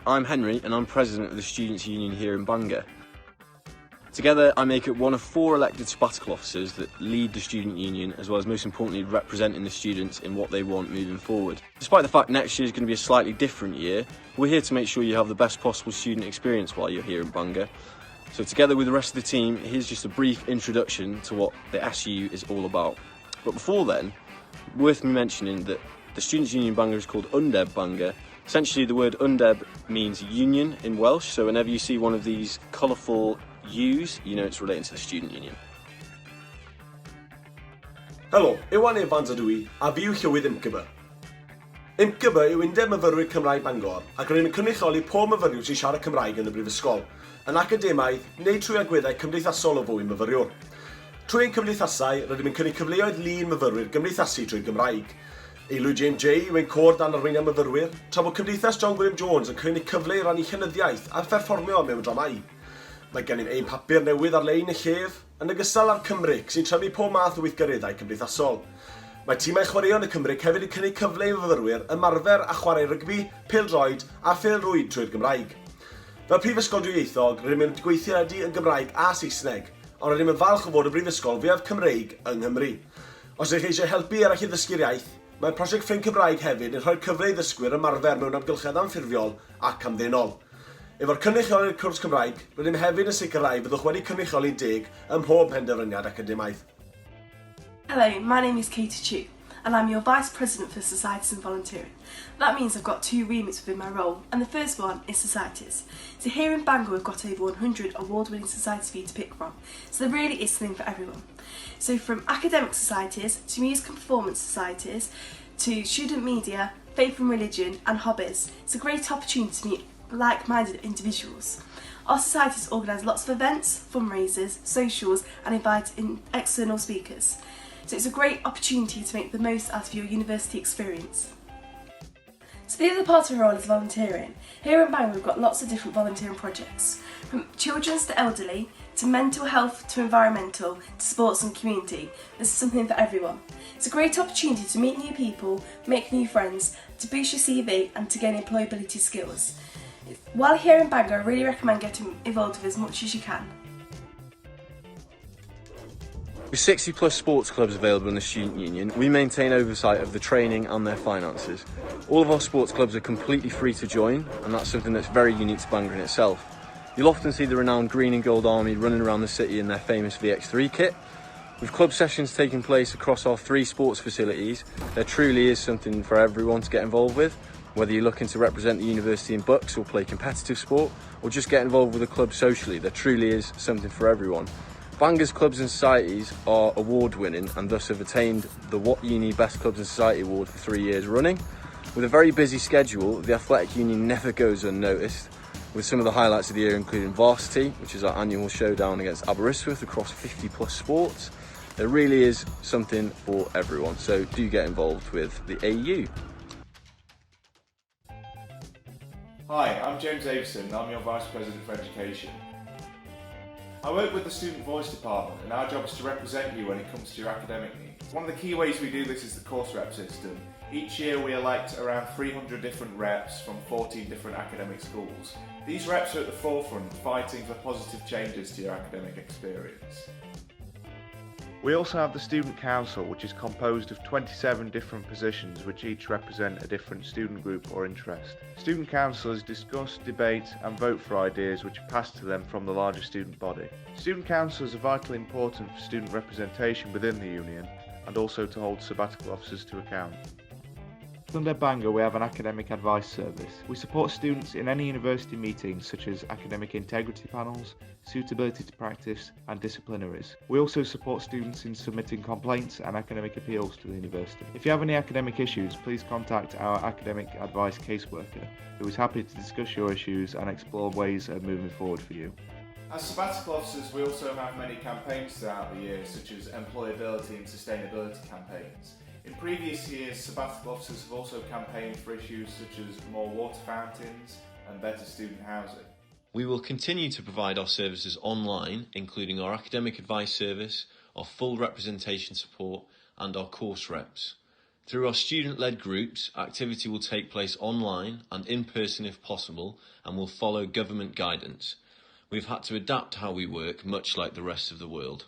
I'm Henry and I'm President of the Students' Union here in Bangor. Together I make up one of 4 elected sabbatical officers that lead the Student Union, as well as most importantly representing the students in what they want moving forward. Despite the fact next year is going to be a slightly different year, we're here to make sure you have the best possible student experience while you're here in Bangor. So together with the rest of the team, here's just a brief introduction to what the SU is all about. But before then, worth me mentioning that the Students' Union Bangor is called Undeb Bangor. Essentially the word Undeb means union in Welsh, so whenever you see one of these colourful U's, you know it's relating to the Student Union. Helo, Iwan Evans ydw I, a fi yw llywydd IMCB. IMCB yw Undeb Myfyrwyr Cymraeg Bangor, ac rydym yn cynrychioli pob myfyriwr sy'n siarad Cymraeg yn y brifysgol, yn academaidd neu trwy agweddau cymdeithasol o fwy myfyriwr. Trwy ein cymdeithasau, rydym yn cynnig cyfleoedd lun myfyrwyr gymdeithasu trwy Gymraeg. Eilw James J yw ein cwrdd dan arweiniau myfyrwyr, tra bod Cymdeithas John William Jones yn cynnig cyfle i rannu llenyddiaeth a pherfformio mewn dramau. Mae gennym ein papur newydd ar-lein y llef, yn ogystal â'r Cymryc sy'n trefnu pob math o weithgareddau cymdeithasol. Mae tîmau chwaraeon y Cymryc hefyd yn cynnig cyfle i myfyrwyr ymarfer a chwarae rygbi, pêl-droed a phêl-rwyd trwy'r Gymraeg. Fel Prifysgol Dwyieithog, rydym yn gweithredu yn Gymraeg a Saesneg, ond rydym yn falch o fod y Brifysgol fwyaf Cymreig yng Nghymru. Os ydych chi eisiau helpu eraill i ddysgu'r iaith, mae'r prosiect Ffrind Cymraeg hefyd yn rhoi cyfle i ddysgwyr ymarfer mewn amgylchedd anffurfiol ac amddenol. Efo'r cynrychioli'r cwrs Cymraeg, rydym hefyd yn sicrhau byddwch wedi cynrychioli deg ym mhob penderfyniad academaidd. Hello, my name is Katie Chu, and I'm your Vice President for Societies and Volunteering. That means I've got 2 remits within my role, and the first one is Societies. So here in Bangor we've got over 100 award-winning societies for you to pick from, so there really is something for everyone. So from academic societies, to music and performance societies, to student media, faith and religion and hobbies, it's a great opportunity to meet like-minded individuals. Our societies organise lots of events, fundraisers, socials and invite in external speakers. So it's a great opportunity to make the most out of your university experience. So the other part of our role is volunteering. Here in Bangor we've got lots of different volunteering projects, from children's to elderly, to mental health to environmental, to sports and community. There's something for everyone. It's a great opportunity to meet new people, make new friends, to boost your CV and to gain employability skills. While here in Bangor, I really recommend getting involved with as much as you can. With 60 plus sports clubs available in the Student Union, we maintain oversight of the training and their finances. All of our sports clubs are completely free to join, and that's something that's very unique to Bangor in itself. You'll often see the renowned Green and Gold Army running around the city in their famous VX3 kit. With club sessions taking place across our 3 sports facilities, there truly is something for everyone to get involved with. Whether you're looking to represent the university in bucks or play competitive sport, or just get involved with the club socially, there truly is something for everyone. Bangor's clubs and societies are award-winning and thus have attained the What Uni Best Clubs and Society Award for 3 years running. With a very busy schedule, the Athletic Union never goes unnoticed, with some of the highlights of the year including Varsity, which is our annual showdown against Aberystwyth across 50 plus sports. There really is something for everyone, so do get involved with the AU. Hi, I'm James Avison and I'm your Vice President for Education. I work with the Student Voice Department and our job is to represent you when it comes to your academic needs. One of the key ways we do this is the course rep system. Each year we elect around 300 different reps from 14 different academic schools. These reps are at the forefront fighting for positive changes to your academic experience. We also have the Student Council, which is composed of 27 different positions which each represent a different student group or interest. Student councillors discuss, debate and vote for ideas which are passed to them from the larger student body. Student councillors are vitally important for student representation within the union and also to hold sabbatical officers to account. Under Bangor we have an academic advice service. We support students in any university meetings such as academic integrity panels, suitability to practice and disciplinaries. We also support students in submitting complaints and academic appeals to the university. If you have any academic issues, please contact our academic advice caseworker, who is happy to discuss your issues and explore ways of moving forward for you. As sabbatical officers we also have many campaigns throughout the year such as employability and sustainability campaigns. In previous years, sabbatical officers have also campaigned for issues such as more water fountains and better student housing. We will continue to provide our services online, including our academic advice service, our full representation support and our course reps. Through our student-led groups, activity will take place online and in person if possible, and will follow government guidance. We've had to adapt how we work, much like the rest of the world.